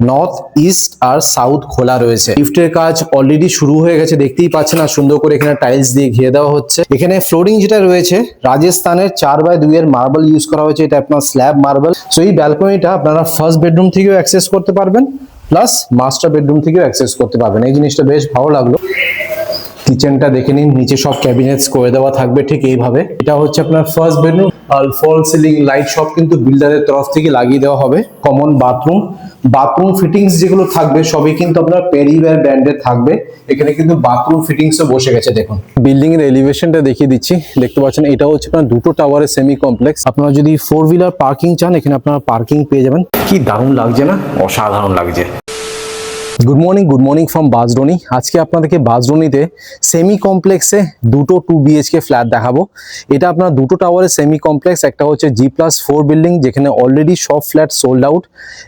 North east আর south খোলা রয়েছে। লিফটের কাজ অলরেডি শুরু হয়ে গেছে, দেখতেই পাচ্ছেন। আর সুন্দর করে এখানে টাইলস দিয়ে ঘিরে দেওয়া হচ্ছে। এখানে ফ্লোরিং যেটা রয়েছে রাজস্থানের 4x2 এর মার্বেল ইউজ করা হয়েছে, এটা আপনার স্ল্যাব মার্বেল। সো এই ব্যালকনিটা আপনারা ফার্স্ট বেডরুম থেকেও অ্যাক্সেস করতে পারবেন, প্লাস মাস্টার বেডরুম থেকেও অ্যাক্সেস করতে পারবেন। এই জিনিসটা বেশ ভালো লাগলো। কিচেনটা দেখে নিন, নিচে সব ক্যাবিনেটস করে দেওয়া থাকবে ঠিক এইভাবে। এটা হচ্ছে আপনার ফার্স্ট বেডরুম। আর ফল সিলিং লাইট সব কিন্তু বিল্ডারের তরফ থেকে লাগিয়ে দেওয়া হবে। কমন বাথরুম ফিটিংস যেগুলো থাকবে সবই কিন্তু আপনার পেরিওয়্যার ব্র্যান্ডের থাকবে। এখানে কিন্তু বাথরুম ফিটিংসও বসে গেছে। দেখুন বিল্ডিং এর এলিভেশনটা দেখিয়ে দিচ্ছি, দেখতে পাচ্ছেন। এটা হচ্ছে আপনার দুটো টাওয়ারের সেমি কমপ্লেক্স। আপনারা যদি 4 হুইলার পার্কিং চান, এখানে আপনারা পার্কিং পেয়ে যাবেন। কি দারুণ লাগছে না? অসাধারণ লাগছে। Good morning from Bajroni. আজকে আপনাদেরকে বাজরনিতে সেমি কমপ্লেক্সে দুটো 2 BHK ফ্ল্যাট দেখাবো। এটা আপনার দুটো টাওয়ারের সেমি কমপ্লেক্স। একটা হচ্ছে G+4 বিল্ডিং, যেখানে অলরেডি সব ফ্ল্যাট সোল্ড আউট।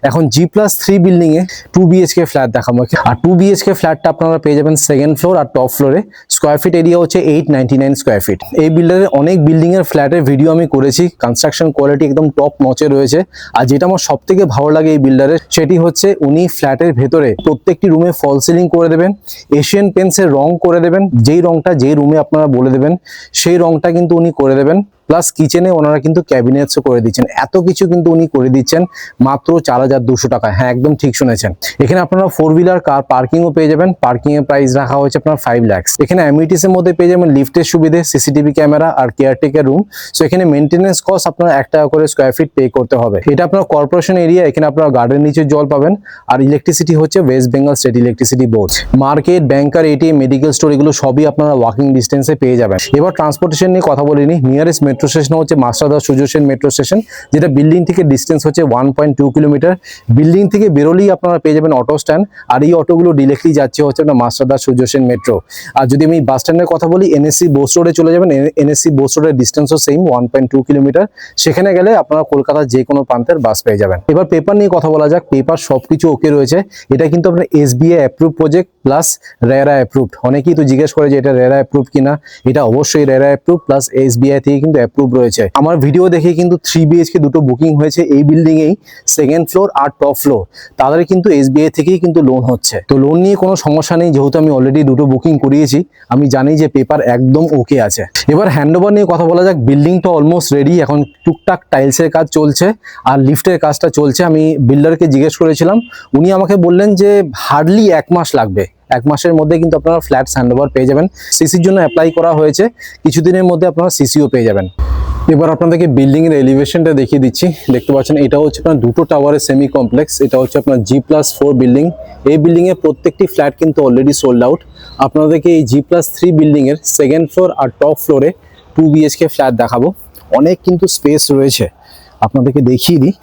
এখন G+3 বিল্ডিং এ 2 BHK ফ্ল্যাট দেখাবো। আর 2 BHK ফ্ল্যাটটা আপনারা পেয়ে যাবেন সেকেন্ড ফ্লোর আর টপ ফ্লোরে। স্কোয়ার ফিট এরিয়া হচ্ছে 899 স্কোয়ার ফিট। এই বিল্ডারের অনেক বিল্ডিং এর ফ্ল্যাটের ভিডিও আমি করেছি, কনস্ট্রাকশন কোয়ালিটি একদম টপ নচে রয়েছে। আর যেটা আমার সব থেকে ভালো লাগে এই বিল্ডারের, সেটি হচ্ছে উনি ফ্ল্যাটের ভেতরে প্রত্যেকটি রুমে ফল সিলিং করে দেবেন, এশিয়ান পেন্টসের রং করে দেবেন। যেই রংটা যেই রুমে আপনারা বলে দেবেন সেই রংটা কিন্তু উনি করে দেবেন। প্লাস কিচেনে ওনারা কিন্তু ক্যাবিনেটসও করে দিচ্ছেন। এত কিছু কিন্তু উনি করে দিচ্ছেন মাত্র 4200 টাকায়। হ্যাঁ, একদম ঠিক শুনেছেন। এখানে আপনারা 4 হুইলার কার পার্কিংও পেয়ে যাবেন। পার্কিং এর প্রাইস রাখা হয়েছে আপনার 5 লাখ। এখানে অ্যামিনিটিস এর মধ্যে পেয়ে যাবেন লিফটের সুবিধে, সিসিটিভি ক্যামেরা আর কেয়ারটেকার রুম। সো এখানে মেইনটেনেন্স কস্ট আপনারা 1 টাকা করে স্কোয়ার ফিট পে করতে হবে। এটা আপনার কর্পোরেশন এরিয়া। এখানে আপনারা গার্ডেন নিচে জল পাবেন। আর ইলেকট্রিসিটি হচ্ছে West Bengal state electricity board. Market, banker, ATM, medical store এগুলো সবই আপনারা ওয়াকিং ডিস্টেন্সে পেয়ে যাবেন। এবার ট্রান্সপোর্টেশন নিয়ে কথা বলিনি। নিয়ারেস্ট মেট্রো স্টেশন হচ্ছে মাস্টারদা সূর্য সেন মেট্রো স্টেশন, যেটা বিল্ডিং থেকে ডিস্টেন্স হচ্ছে 1.2 কিলোমিটার। বিল্ডিং থেকে বেরোলেই আপনারা পেয়ে যাবেন অটো স্ট্যান্ড। আর এই অটোগুলো ডিরেক্টলি যাচ্ছে হচ্ছে আপনার মাস্টারদা সূর্য সেন মেট্রো। আর যদি আমি বাস স্ট্যান্ডের কথা বলি, এনএসসি বোস রোডে চলে যাবেন। এনএসসি বোস রোডের ডিস্টেন্সও সেম 1.2 কিলোমিটার। সেখানে গেলে আপনারা কলকাতার যে কোনো প্রান্তের বাস পেয়ে যাবেন। এবার পেপার নিয়ে কথা বলা যাক। পেপার সবকিছু ওকে রয়েছে। এটা কিন্তু আপনার SBI approve project plus RERA approved. অনেকেই তো জিজ্ঞেস করে যে এটা রেরা অ্যাপ্রুভ কিনা। এটা অবশ্যই রেরা অ্যাপ্রুভ প্লাস SBI থেকে কিন্তু অ্যাপ্রুভ রয়েছে। আমার ভিডিও দেখে কিন্তু 3 BHK দুটো বুকিং হয়েছে এই বিল্ডিং এই, সেকেন্ড ফ্লোর আর টপ ফ্লোর। তাদের কিন্তু SBI থেকেই কিন্তু লোন হচ্ছে। তো লোন নিয়ে কোনো সমস্যা নেই, যেহেতু আমি অলরেডি দুটো বুকিং করিয়েছি। আমি জানি যে পেপার একদম ওকে আছে। এবার হ্যান্ডওভার নিয়ে কথা বলা যাক। বিল্ডিংটা অলমোস্ট রেডি। এখন টুকটাক টাইলসের কাজ চলছে আর লিফটের কাজটা চলছে। আমি বিল্ডারকে জিজ্ঞেস করেছিলাম, উনি আমাকে বললেন যে হার্ডলি 1 মাস লাগবে। 1 মাসের মধ্যে কিন্তু আপনারা ফ্ল্যাট হ্যান্ডওভার পেয়ে যাবেন। সিসির জন্য অ্যাপ্লাই করা হয়েছে, কিছুদিনের মধ্যে আপনারা সিসিও পেয়ে যাবেন। এবার আপনাদেরকে বিল্ডিং এর এলিভেশনটা দেখিয়ে দিচ্ছি। দেখতে পাচ্ছেন এটা হচ্ছে আপনার দুটো টাওয়ারের সেমি কমপ্লেক্স। এটা হচ্ছে আপনার G+4 বিল্ডিং। এই বিল্ডিং এর প্রত্যেকটি ফ্ল্যাট কিন্তু অলরেডি সোল্ড আউট। আপনাদেরকে এই G+3 বিল্ডিং এর সেকেন্ড ফ্লোর আর টপ ফ্লোরে 2 BHK ফ্ল্যাট দেখাবো। অনেক কিন্তু স্পেস রয়েছে, আপনাদেরকে দেখিয়ে দিই।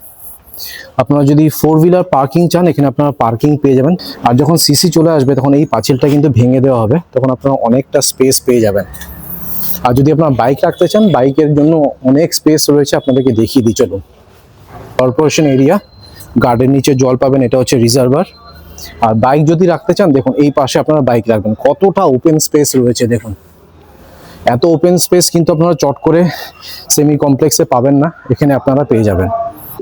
আপনারা যদি 4 হুইলার পার্কিং চান, এখানে আপনারা পার্কিং পেয়ে যাবেন। আর যখন সিসি চলে আসবে তখন এই পাঁচিলটা কিন্তু ভেঙে দেওয়া হবে, তখন আপনারা অনেকটা স্পেস পেয়ে যাবেন। আর যদি আপনারা বাইক রাখতে চান, বাইকের জন্য অনেক স্পেস রয়েছে। আপনাদেরকে দেখিয়ে দিই, চলুন। কর্পোরেশন এরিয়া, গার্ডেন নিচে জল পাবেন, এটা হচ্ছে রিজার্ভার। আর বাইক যদি রাখতে চান, দেখুন এই পাশে আপনারা বাইক রাখবেন। কতটা ওপেন স্পেস রয়েছে দেখুন। এত ওপেন স্পেস কিন্তু আপনারা চট করে সেমি কমপ্লেক্সে পাবেন না, এখানে আপনারা পেয়ে যাবেন।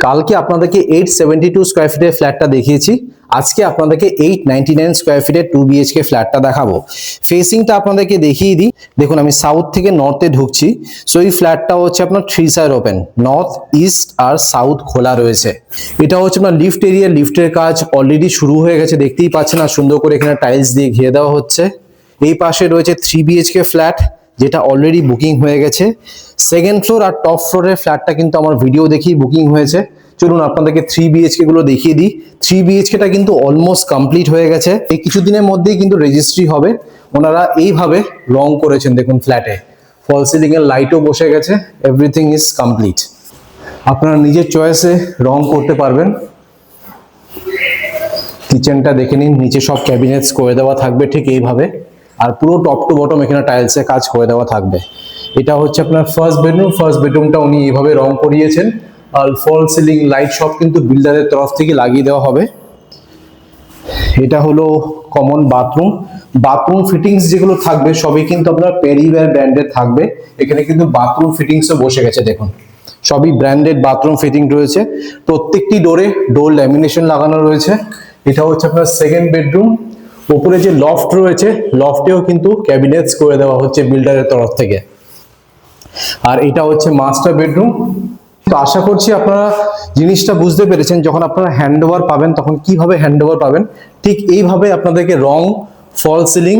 কালকে আপনাদেরকে 872 স্কোয়ার ফিটের ফ্ল্যাটটা দেখিয়েছি। আজকে আপনাদেরকে 899 স্কোয়ার ফিটের 2 BHK ফ্ল্যাটটা দেখাবো। ফেসিংটা আপনাদেরকে দেখিয়ে দিই। দেখুন আমি সাউথ থেকে নর্থে ঢুকছি। সো এই ফ্ল্যাটটা হচ্ছে আপনার 3 সাইড ওপেন, নর্থ ইস্ট আর সাউথ খোলা রয়েছে। এটা হচ্ছে আপনার লিফট এরিয়া। লিফটের কাজ অলরেডি শুরু হয়ে গেছে, দেখতেই পাচ্ছেন। আর সুন্দর করে এখানে টাইলস দিয়ে ঘিরে দেওয়া হচ্ছে। এই পাশে রয়েছে 3 BHK ফ্ল্যাট, যেটা অলরেডি বুকিং হয়ে গেছে। সেকেন্ড ফ্লোর আর টপ ফ্লোরের ফ্ল্যাটটা কিন্তু আমার ভিডিও দেখেই বুকিং হয়েছে। চলুন আপনাদেরকে 3 BHK গুলো দেখিয়ে দিই। 3 BHKটা কিন্তু অলমোস্ট কমপ্লিট হয়ে গেছে। এই কিছুদিনের মধ্যেই কিন্তু রেজিস্ট্রি হবে। ওনারা এইভাবে রং করেছেন দেখুন ফ্ল্যাটে। ফল সিলিং এর লাইটও বসে গেছে। Everything is complete. আপনারা নিজের চয়েসে রং করতে পারবেন। কিচেনটা দেখে নিন, নিচে সব ক্যাবিনেটস করে দেওয়া থাকবে ঠিক এইভাবে। আর পুরো টপ টু বটম এখানে টাইলসে কাজ করে দেওয়া থাকবে। এটা হচ্ছে আপনার ফার্স্ট বেডরুম। ফার্স্ট বেডরুমটা উনি এইভাবে রং করিয়েছেন। আর ফল সিলিং লাইট সব কিন্তু বিল্ডারের তরফ থেকে লাগিয়ে দেওয়া হবে। এটা হলো কমন বাথরুম ফিটিংস যেগুলো থাকবে সবই কিন্তু আপনার পেরিওয়্যার ব্র্যান্ডের থাকবে। এখানে কিন্তু বাথরুম ফিটিংসও বসে গেছে দেখুন। সবই ব্র্যান্ডেড বাথরুম ফিটিং রয়েছে। প্রত্যেকটি ডোরে ডোর ল্যামিনেশন লাগানো রয়েছে। এটা হচ্ছে আপনার সেকেন্ড বেডরুম। উপরে যে লফট রয়েছে, লফটেও কিন্তু ক্যাবিনেটস করে দেওয়া হচ্ছে বিল্ডারের তরফ থেকে। আর এটা হচ্ছে মাস্টার বেডরুম। তো আশা করছি আপনারা জিনিসটা বুঝতে পেরেছেন, যখন আপনারা হ্যান্ডওভার পাবেন তখন কিভাবে হ্যান্ডওভার পাবেন, ঠিক এইভাবে আপনাদেরকে রং, ফল সিলিং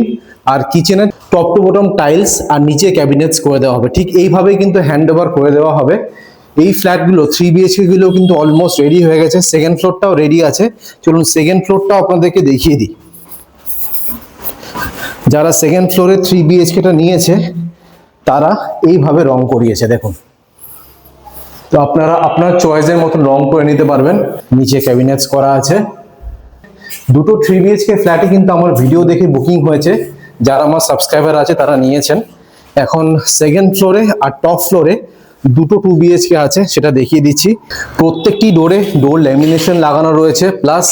আর কিচেনের টপ টু বটম টাইলস আর নিচে ক্যাবিনেটস করে দেওয়া হবে। ঠিক এইভাবেই কিন্তু হ্যান্ডওভার করে দেওয়া হবে। এই ফ্ল্যাটগুলো 3 BHK গুলো কিন্তু অলমোস্ট রেডি হয়ে গেছে, সেকেন্ড ফ্লোরটাও রেডি আছে। চলুন সেকেন্ড ফ্লোরটাও আপনাদেরকে দেখিয়ে দিই। যারা সেকেন্ড ফ্লোরে 3 BHKটা নিয়েছে তারা এইভাবে রং করিয়েছে, দেখুন। তো আপনারা আপনার চয়েসের মতন রং করে নিতে পারবেন। নিচে ক্যাবিনেটস করা আছে। দুটো 3 BHK ফ্ল্যাটে কিন্তু আমার ভিডিও দেখে বুকিং হয়েছে, যারা আমার সাবস্ক্রাইবার আছে তারা নিয়েছেন। এখন সেকেন্ড ফ্লোরে আর টপ ফ্লোরে দুটো 2 BHK আছে, সেটা দেখিয়ে দিচ্ছি। প্রত্যেকটি ডোরে ডোর ল্যামিনেশন লাগানো রয়েছে, প্লাস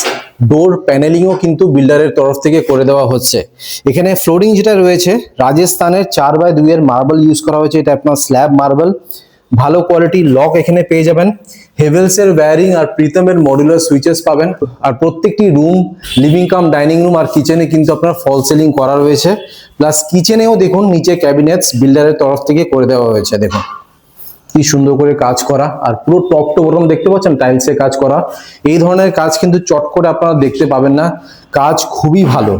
ডোর প্যানেলিংও কিন্তু বিল্ডারের তরফ থেকে করে দেওয়া হচ্ছে। এখানে ফ্লোরিং যেটা রয়েছে রাজস্থানের 4x2 এর মার্বেল ইউজ করা হয়েছে, এটা আপনার স্ল্যাব মার্বেল। ভালো কোয়ালিটির লক এখানে পেয়ে যাবেন। হেভেলস এর ওয়্যারিং আর প্রীতমের মডুলার সুইচেস পাবেন। আর প্রত্যেকটি room, living cum dining room আর কিচেনে কিন্তু আপনার ফল সিলিং করা রয়েছে। প্লাস কিচেনেও দেখুন নিচে ক্যাবিনেটস বিল্ডারের তরফ থেকে করে দেওয়া হয়েছে, দেখুন কি সুন্দর করে কাজ করা। আর পুরো টপ টু বটম দেখতে পাচ্ছেন টাইলসে কাজ করা। এই ধরনের কাজ কিন্তু চট করে আপনারা দেখতে পাবেন না, কাজ খুবই ভালো।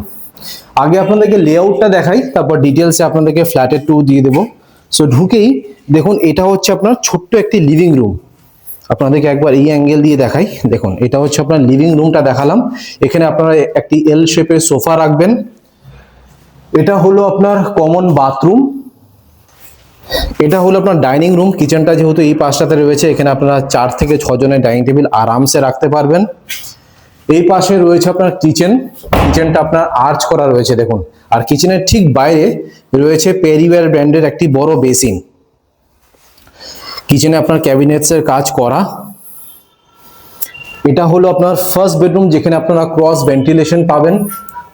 আগে আপনাদেরকে লেআউটটা দেখাই, তারপর ডিটেলসে আপনাদেরকে ফ্ল্যাটের ট্যুর দিয়ে দেবো। সো ঢুকেই দেখুন এটা হচ্ছে আপনার ছোট্ট একটি লিভিং রুম। আপনাদেরকে একবার এই অ্যাঙ্গেল দিয়ে দেখাই, দেখুন এটা হচ্ছে আপনার লিভিং রুমটা দেখালাম। এখানে আপনারা একটি এল শেপের সোফা রাখবেন। এটা হলো আপনার কমন বাথরুম। এটা হলো আপনার ডাইনিং রুম। কিচেনটা যেহেতু এই পাশটাতে রয়েছে, এখানে আপনারা 4 থেকে 6 জনের ডাইনিং টেবিল আরামসে রাখতে পারবেন। এই পাশে রয়েছে আপনার কিচেন। কিচেনটা আপনার আর্চ করা রয়েছে, দেখুন। আর কিচেনের ঠিক বাইরে রয়েছে পেরিওয়্যার ব্র্যান্ডের একটি বড় বেসিন। কিচেনে আপনার ক্যাবিনেটস এর কাজ করা। এটা হলো আপনার ফার্স্ট বেডরুম, যেখানে আপনারা ক্রস ভেন্টিলেশন পাবেন,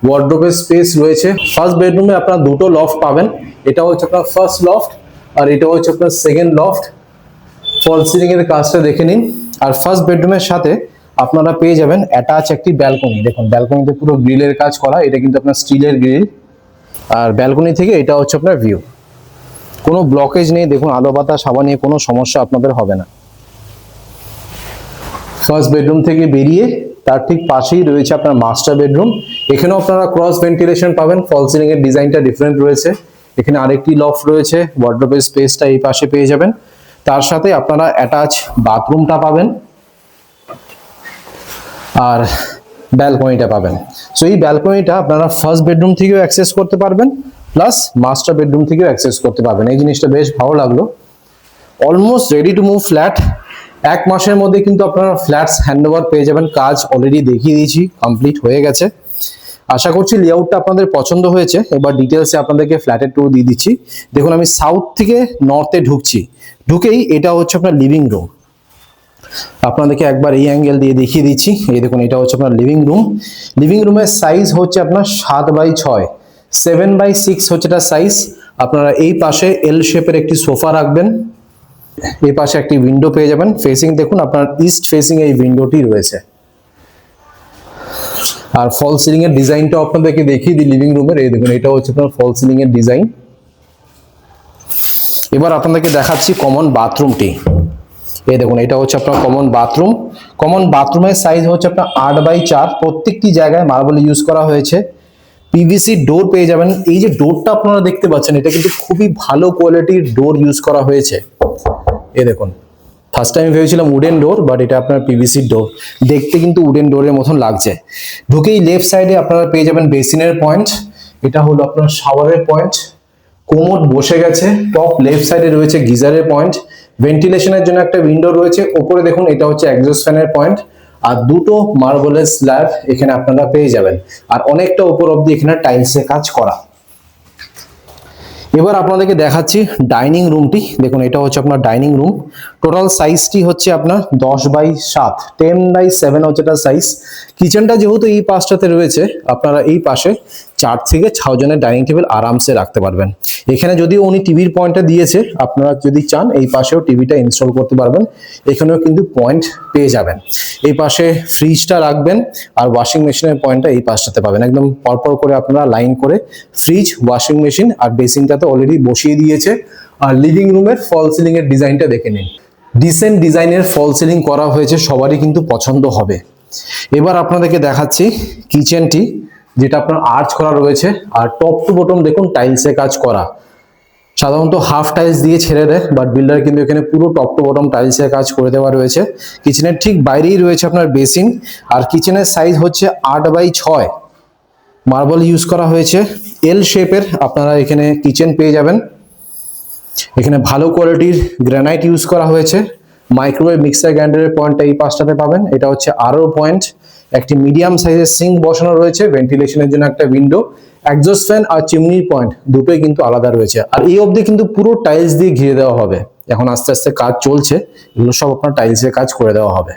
ওয়ার্ডরোবের স্পেস রয়েছে। ফার্স্ট বেডরুমে আপনারা দুটো লফট পাবেন। এটা হচ্ছে আপনার ফার্স্ট লফট আর এটা হচ্ছে আপনার সেকেন্ড লফট। ফল সিলিং এর কাজটা দেখে নিন। আর ফার্স্ট বেডরুমের সাথে আপনারা পেয়ে যাবেন অ্যাটাচ একটি ব্যালকনি। দেখুন ব্যালকনিতে পুরো গ্রিলের কাজ করা, এটা কিন্তু আপনার স্টিলের গ্রিল। আর ব্যালকনি থেকে এটা হচ্ছে আপনার ভিউ। কোনো ব্লকেজ নেই, দেখুন আলো বাতাস হাওয়া নিয়ে কোনো সমস্যা আপনাদের হবে না। ফার্স্ট বেডরুম থেকে বেরিয়ে তার ঠিক পাশেই রয়েছে আপনার মাস্টার বেডরুম। এখানেও আপনারা ক্রস ভেন্টিলেশন পাবেন, ফল সিলিং এর ডিজাইনটা ডিফারেন্ট রয়েছে। এখানে আরেকটি লফট রয়েছে, ওয়ার্ডরোবের স্পেসটা এই পাশে পেয়ে যাবেন। তার সাথে আপনারা অ্যাটাচ বাথরুমটা পাবেন আর ব্যালকনিটা পাবেন। সো এই ব্যালকনিটা আপনারা ফার্স্ট বেডরুম থেকেও অ্যাক্সেস করতে পারবেন, প্লাস মাস্টার বেডরুম থেকেও অ্যাক্সেস করতে পারবেন। এই জিনিসটা বেশ ভালো লাগলো। Almost ready to move flat. 1 মাসের মধ্যে কিন্তু আপনারা ফ্ল্যাটস হ্যান্ডওভার পেয়ে যাবেন। কাজ অলরেডি দেখিয়ে দিয়েছি, কমপ্লিট হয়ে গেছে। আশা করছি লেআউটটা আপনাদের পছন্দ হয়েছে। এবার ডিটেলসে আপনাদেরকে ফ্ল্যাটের ট্যুর দিয়ে দিচ্ছি। দেখুন আমি সাউথ থেকে নর্থে ঢুকছি। ঢুকেই এটা হচ্ছে আপনার লিভিং রুম। আপনাদেরকে একবার এই অ্যাঙ্গেল দিয়ে দেখিয়ে দিচ্ছি। এই দেখুন এটা হচ্ছে আপনার লিভিং রুম। লিভিং রুমের সাইজ হচ্ছে আপনার 7x6, 7x6 হচ্ছে এটা সাইজ। আপনারা এই পাশে এল শেপের একটি সোফা রাখবেন। এই পাশে একটি উইন্ডো পেয়ে যাবেন। ফেসিং দেখুন আপনার ইস্ট ফেসিং এই উইন্ডোটি রয়েছে। আর ফল সিলিং এর ডিজাইনটা আপনাদেরকে দেখিয়ে দিই লিভিং রুমের। এই দেখুন এটা হচ্ছে আপনার ফল সিলিং এর ডিজাইন। এবার আপনাদেরকে দেখাচ্ছি কমন বাথরুমটি। এই দেখুন এটা হচ্ছে আপনার কমন বাথরুম। কমন বাথরুমের সাইজ হচ্ছে আপনার 8x4। প্রত্যেকটি জায়গায় মার্বেল ইউজ করা হয়েছে। পিভিসি ডোর পেয়ে যাবেন। এই যে ডোরটা আপনারা দেখতে পাচ্ছেন, এটা কিন্তু খুবই ভালো কোয়ালিটির ডোর ইউজ করা হয়েছে। এই দেখুন, ফার্স্ট টাইম ভেবেছিলাম উডেন ডোর, বাট এটা আপনার পিভিসি ডোর। দেখতে কিন্তু উডেন ডোরের মতন লাগছে। ঢুকেই লেফট সাইডে আপনারা পেয়ে যাবেন বেসিনের পয়েন্ট। এটা হলো আপনার শাওয়ারের পয়েন্ট। কোমোড বসে গেছে। টপ লেফট সাইডে রয়েছে গিজারের পয়েন্ট। ভেন্টিলেশনের জন্য একটা উইন্ডো রয়েছে। উপরে দেখুন এটা হচ্ছে এক্সস্ট ফ্যানের পয়েন্ট। আর দুটো মার্বেলের স্ল্যাব এখানে আপনারা পেয়ে যাবেন। আর অনেকটা উপর অব্দি এখানে টাইলসে কাজ করা। এবার আপনাদেরকে দেখাচ্ছি ডাইনিং রুমটি। দেখুন এটা হচ্ছে আপনার ডাইনিং রুম। টোটাল সাইজটি হচ্ছে আপনার 10x7, 10x7 হচ্ছে এটা সাইজ। কিচেনটা যেহেতু এই পাশটাতে রয়েছে, আপনারা এই পাশে 4 থেকে 6 জনের ডাইনিং টেবিল আরামসে রাখতে পারবেন। এখানে যদিও উনি টিভির পয়েন্টটা দিয়েছে, আপনারা যদি চান এই পাশেও টিভিটা ইনস্টল করতে পারবেন, এখানেও কিন্তু পয়েন্ট পেয়ে যাবেন। এই পাশে ফ্রিজটা রাখবেন আর ওয়াশিং মেশিনের পয়েন্টটা এই পাশটাতে পাবেন, একদম পরপর করে আপনারা লাইন করে ফ্রিজ, ওয়াশিং মেশিন আর বেসিনটা তো অলরেডি বসিয়ে দিয়েছে। আর লিভিং রুমের ফল সিলিং এর ডিজাইনটা দেখে নিন, ডিসেন্ট ডিজাইনের ফল সিলিং করা হয়েছে, সবারই কিন্তু পছন্দ হবে। এবার আপনাদেরকে দেখাচ্ছি কিচেনটি, যেটা আপনার আর্চ করা রয়েছে আর টপ টু বটম দেখুন টাইলসে কাজ করা। সাধারণত হাফ টাইলস দিয়ে ছেড়ে দেয়, বাট বিল্ডার কিন্তু এখানে পুরো টপ টু বটম টাইলসের কাজ করে দেওয়া রয়েছে। কিচেনের ঠিক বাইরেই রয়েছে আপনার বেসিন, আর কিচেনের সাইজ হচ্ছে 8x6, মার্বেল ইউজ করা হয়েছে, এল শেপের আপনারা এখানে কিচেন পেয়ে যাবেন। এখানে ভালো কোয়ালিটির গ্রানাইট ইউজ করা হয়েছে। মাইক্রোওয়েভ মিক্সার গ্রাইন্ডারের পয়েন্টটা এই পাশটাতে পাবেন, এটা হচ্ছে আরও পয়েন্ট। একটি মিডিয়াম সাইজের সিঙ্ক বসানো রয়েছে, ভেন্টিলেশনের জন্য একটা উইন্ডো, এক্সস্ট ফ্যান আর চিমনির পয়েন্ট দুটোই কিন্তু আলাদা রয়েছে। আর এই অবধি কিন্তু পুরো টাইলস দিয়ে ঘিরে দেওয়া হবে, এখন আস্তে আস্তে কাজ চলছে, এগুলো সব আপনার টাইলসের কাজ করে দেওয়া হবে।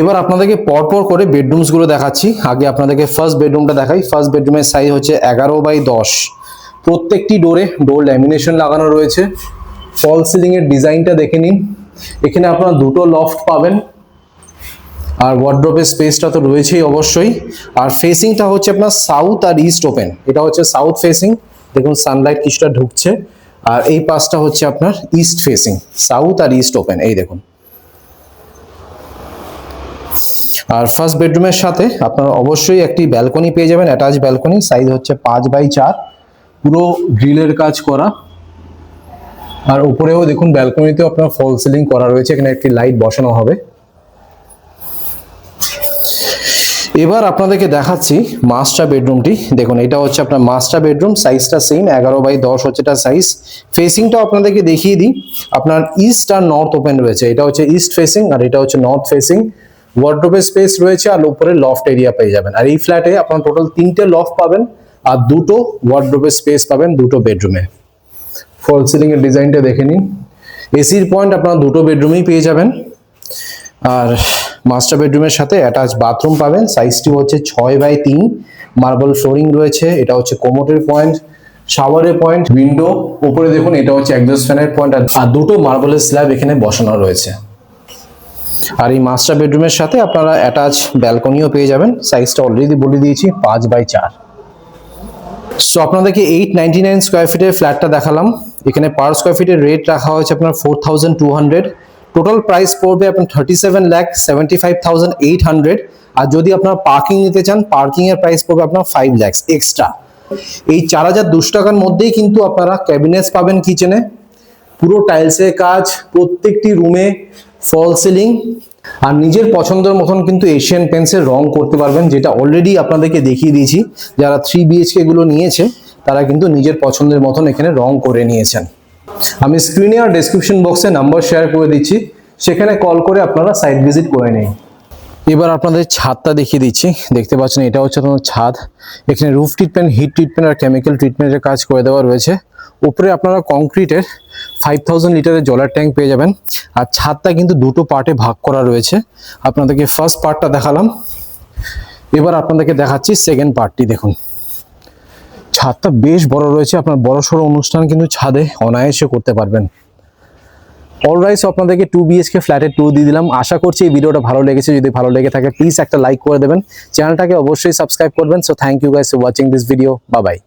এবার আপনাদেরকে পরপর করে বেডরুমস গুলো দেখাচ্ছি। আগে আপনাদেরকে ফার্স্ট বেডরুমটা দেখাই। ফার্স্ট বেডরুমের সাইজ হচ্ছে 11x10, প্রত্যেকটি ডোরে ডোর ল্যামিনেশন লাগানো রয়েছে। ফল সিলিং এর ডিজাইনটা দেখে নিন, এখানে আপনারা দুটো লফট পাবেন আর ওয়ার্ড্রোবের স্পেসটা তো রয়েছেই অবশ্যই। আর ফেসিংটা হচ্ছে আপনার সাউথ আর ইস্ট ওপেন, এটা হচ্ছে সাউথ ফেসিং, দেখুন সানলাইট কিছুটা ঢুকছে। আর এই পাশটা হচ্ছে আপনার ইস্ট ফেসিং, সাউথ আর ইস্ট ওপেন, এই দেখুন। আর ফার্স্ট বেডরুমের সাথে আপনারা অবশ্যই একটি ব্যালকনি পেয়ে যাবেন, অ্যাটাচ ব্যালকনি, সাইজ হচ্ছে 5x4, পুরো গ্রিলের কাজ করা। আর উপরেও দেখুন ব্যালকনিতেও আপনার ফল সিলিং করা রয়েছে, এখানে একটি লাইট বসানো হবে। এবার আপনাদেরকে দেখাচ্ছি মাস্টার বেডরুমটি। দেখুন এটা হচ্ছে আপনার মাস্টার বেডরুম, সাইজটা সেম 11x10 হচ্ছে এটা সাইজ। ফেসিংটা আপনাদেরকে দেখিয়ে দিই, আপনার ইস্ট আর নর্থ ওপেন রয়েছে, এটা হচ্ছে ইস্ট ফেসিং আর এটা হচ্ছে নর্থ ফেসিং। ওয়ার্ড্রোবের স্পেস রয়েছে আর উপরে লফট এরিয়া পেয়ে যাবেন। আর এই ফ্ল্যাটে আপনার টোটাল 3টে লফট পাবেন আর দুটো ওয়ার্ড্রোবের স্পেস পাবেন দুটো বেডরুমে। ফল সিলিং এর ডিজাইনটা দেখে নিন, এসির পয়েন্ট আপনারা দুটো বেডরুমেই পেয়ে যাবেন। আর মাস্টার বেডরুমের সাথে অ্যাটাচ বাথরুম পাবেন, সাইজটি হচ্ছে 6x3, মার্বেল ফ্লোরিং রয়েছে, এটা হচ্ছে কোমোটের পয়েন্ট, শাওয়ারের পয়েন্ট, উইন্ডো, উপরে দেখুন এটা হচ্ছে এক্সস্ট ফ্যানের পয়েন্ট আর দুটো মার্বেলের স্ল্যাব এখানে বসানো রয়েছে। আর এই মাস্টার বেডরুমের সাথে আপনারা অ্যাটাচ ব্যালকনিও পেয়ে যাবেন, সাইজটা অলরেডি বলে দিয়েছি 5x4। সো আপনাদেরকে 899 স্কোয়ার ফিটের ফ্ল্যাটটা দেখালাম। এখানে পার স্কোয়ার ফিটের রেট রাখা হয়েছে আপনার 4200, টোটাল প্রাইস পড়বে আপনার 37,75,800। আর যদি আপনার পার্কিং নিতে চান, পার্কিং এর প্রাইস পড়বে আপনার 5 লাখ এক্সট্রা। এই 4200 টাকার মধ্যেই কিন্তু আপনারা ক্যাবিনেটস পাবেন কিচেনে, পুরো টাইলসের কাজ, প্রত্যেকটি রুমে ফল সিলিং, আর নিজের পছন্দের মতন কিন্তু এশিয়ান পেন্টসের রং করতে পারবেন, যেটা অলরেডি আপনাদেরকে দেখিয়ে দিয়েছি। যারা 3 BHK গুলো নিয়েছে তারা কিন্তু নিজের পছন্দের মতন এখানে রং করে নিয়েছেন। আমি স্ক্রিনে আর ডেসক্রিপশন বক্সে নাম্বার শেয়ার করে দিচ্ছি, সেখানে কল করে আপনারা সাইট ভিজিট করে নিন। এবার আপনাদের ছাদটা দেখিয়ে দিচ্ছি, দেখতে পাচ্ছেন এটা হচ্ছে আপনার ছাদ। এখানে রুফ ট্রিটমেন্ট, হিট ট্রিটমেন্ট আর কেমিক্যাল ট্রিটমেন্টের কাজ করে দেওয়া রয়েছে। উপরে আপনারা কংক্রিটের 5000 লিটারের জলের ট্যাঙ্ক পেয়ে যাবেন। আর ছাদটা কিন্তু দুটো পার্টে ভাগ করা রয়েছে, আপনাদেরকে ফার্স্ট পার্টটা দেখালাম, এবার আপনাদেরকে দেখাচ্ছি সেকেন্ড পার্টটি। দেখুন ছাদটা বেশ বড় রয়েছে, আপনার বড়সড় অনুষ্ঠান কিন্তু ছাদে অনায়াসে করতে পারবেন। অলরাইট, আপনাদেরকে 2 BHK ফ্ল্যাটের ট্যুর দিয়ে দিলাম। আশা করছি এই ভিডিওটা ভালো লেগেছে, যদি ভালো লেগে থাকে প্লিজ একটা লাইক করে দেবেন, চ্যানেলটাকে অবশ্যই সাবস্ক্রাইব করবেন। So thank you guys for watching this video, bye by.